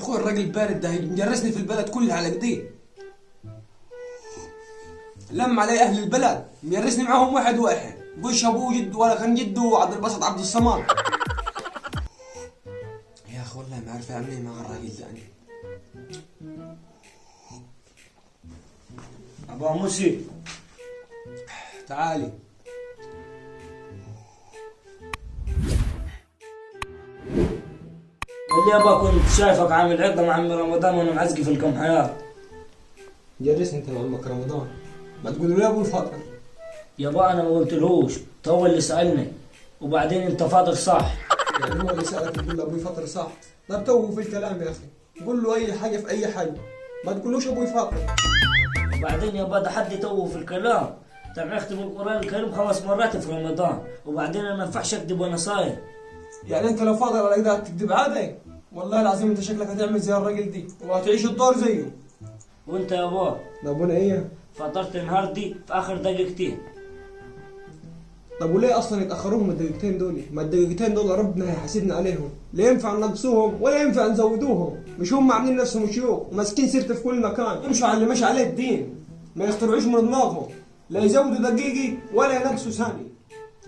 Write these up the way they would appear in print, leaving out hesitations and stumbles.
اخوي الراجل البارد ده مجرسني في البلد كلها على كده. لم علي اهل البلد مجرسني معاهم واحد واحد، مش ابوه جد ولا كان جده عبد الباسط عبد الصمد. يا اخي والله ما عارف اعمل ايه مع الراجل ده انا. ابو موسي تعالي. اللي يابا كنت شايفك عامل عقده مع عم رمضان وانا معزقي في القمحيات. جرسني انت مع عمك رمضان، ما تقول له يا ابو الفضل. يابا انا ما قلتلهوش، تو اللي سالني وبعدين انت فاضل صح. يعني هو اللي سالك تقول له ابوي فطر صح؟ طب توه في الكلام يا اخي، قول له اي حاجه في اي حاجه، ما تقولوش ابوي فطر. وبعدين يابا ده حد توه في الكلام. تبع اختم القران الكريم 5 مرات في رمضان، وبعدين انا ما ينفعش اكذب وانا صايم. يعني انت لو فاضل على كده هتكذب عادي؟ والله العظيم انت شكلك هتعمل زي الراجل دي وهتعيش الدور زيه. وانت يابا ده ابونا ايه؟ فطرت النهار دي في اخر دقيقتين. طب وليه اصلا يتاخروهم الدقيقتين دول؟ ما الدقيقتين دول ربنا هيحاسبنا عليهم، لا ينفع ننقصوهم ولا ينفع نزودوهم، مش هم عاملين نفسهم شيوخ وماسكين سيرته في كل مكان، يمشوا على اللي ماشي عليه الدين، ما يخترعوش من دماغهم، لا يزودوا دقيقي ولا ينقصوا ثاني.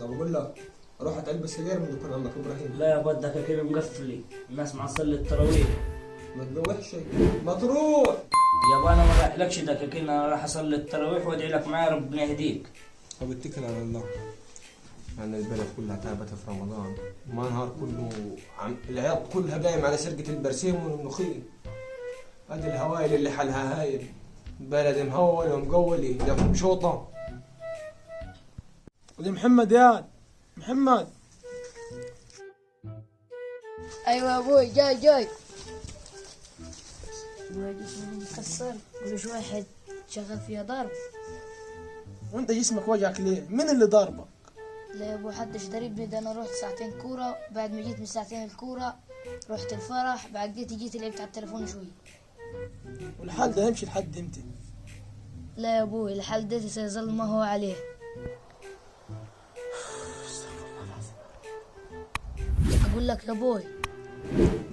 طب اقول لك روح هتلبس سجاير من دكان عمك ابراهيم. لا يابا ده كده مقفلي، الناس مع صلي التراويح. ما تروحش ما تروح. يابا انا ما رايحلكش ده كده، انا راح اصلي التراويح وادعي لك معايا ربنا يهديك. طب اتكل على الله. يعني البلد كلها تعبت في رمضان، ما نهار كله العيال كلها قايم على سرقة البرسيم والملوخية. هذه الهوايل اللي حلها هايل، البلد مهول ومقولي ده مشوطة. ودي محمد يا محمد. ايوه يا ابوي جاي. ابوي جسمي مكسر، وش واحد شغال فيها ضرب. وانت جسمك وجعك ليه؟ مين اللي ضربك؟ لا يا ابو حدش ضربني، ده انا رحت ساعتين كوره، بعد ما جيت من ساعتين الكوره رحت الفرح، بعد جيت لعبت على التليفون شوي. والحال ده يمشي لحد امتى؟ لا يا ابوي الحال ده سيظل ما هو عليه. اقول لك يا ابوي،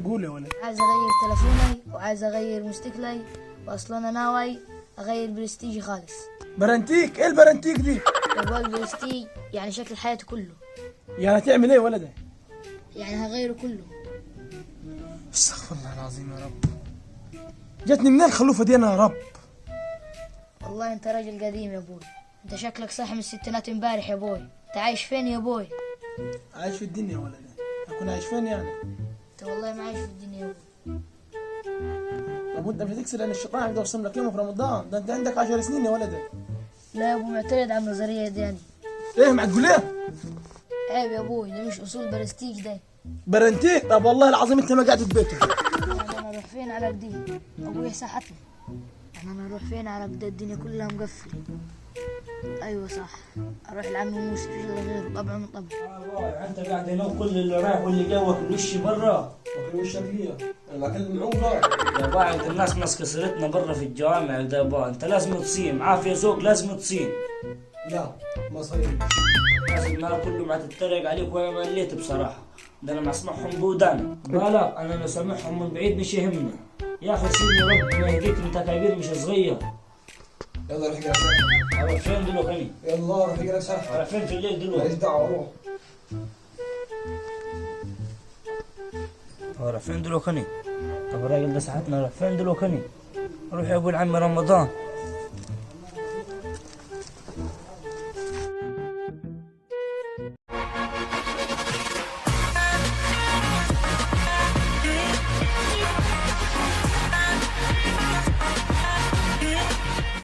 قول يا ولد. عايز اغير تليفوني وعايز اغير مستقلي، واصلا انا ناوي اغير برستيجي خالص. برنتيك؟ ايه البرنتيك دي؟ يا ابوي البرستيج يعني شكل حياتي كله، يعني هتعمل ايه يا ولد؟ يعني هغيره كله. استغفر الله العظيم يا رب. جاتني منين الخلوفه دي انا يا رب؟ والله انت راجل قديم يا ابوي، انت شكلك صاحي من الستينات امبارح يا ابوي. انت عايش فين يا ابوي؟ عايش في الدنيا يا ولد. اكون عايش فين يعني؟ انت والله ما عايش في الدنيا يا ابوي. طب وانت مش هتكسر ان الشيطان يقدر يرسم لك يوم في رمضان؟ ده انت عندك 10 سنين يا ولد. لا يا ابو معترض على النظريه دي يعني. ايه ما تقول ايه؟ عيب يا ابوي، ده مش اصول برستيج ده. برنتيك؟ طب والله العظيم انت ما قاعد في بيتك. يعني انا اروح فين على كده؟ ابوي ساحتني. يعني انا اروح فين على كده؟ الدنيا كلها مقفله. ايوه صح، اروح لعمي موسى في الا غيره، طبعا من طبعا. انت قاعد هنا وكل اللي رايح واللي جاي واكل وشي برا. واكل وشك ليه؟ انا بكلم عمر. يا بعد الناس ماسكه سيرتنا برا في الجوامع ده با. انت لازم تصيم، عافيه ذوق لازم تصيم. لا ما صايم. لازم النهار كله ما تتريق عليك وانا مليت بصراحه. ده انا ما اسمعهم بودان. لا انا لو سامعهم من بعيد مش يهمني. يا اخي سيبني ربنا يهديك، انت كبير مش صغير. يلا روح اقرا سرحه. اروح فين دلوقتي؟ يلا روح اقرا سرحه. اروح فين في الليل ماليش دلوقتي؟ دعوه روح. اروح فين دلوقتي؟ طب الراجل ده ساعتنا اروح فين دلوقتي؟ اروح يا ابو العم رمضان.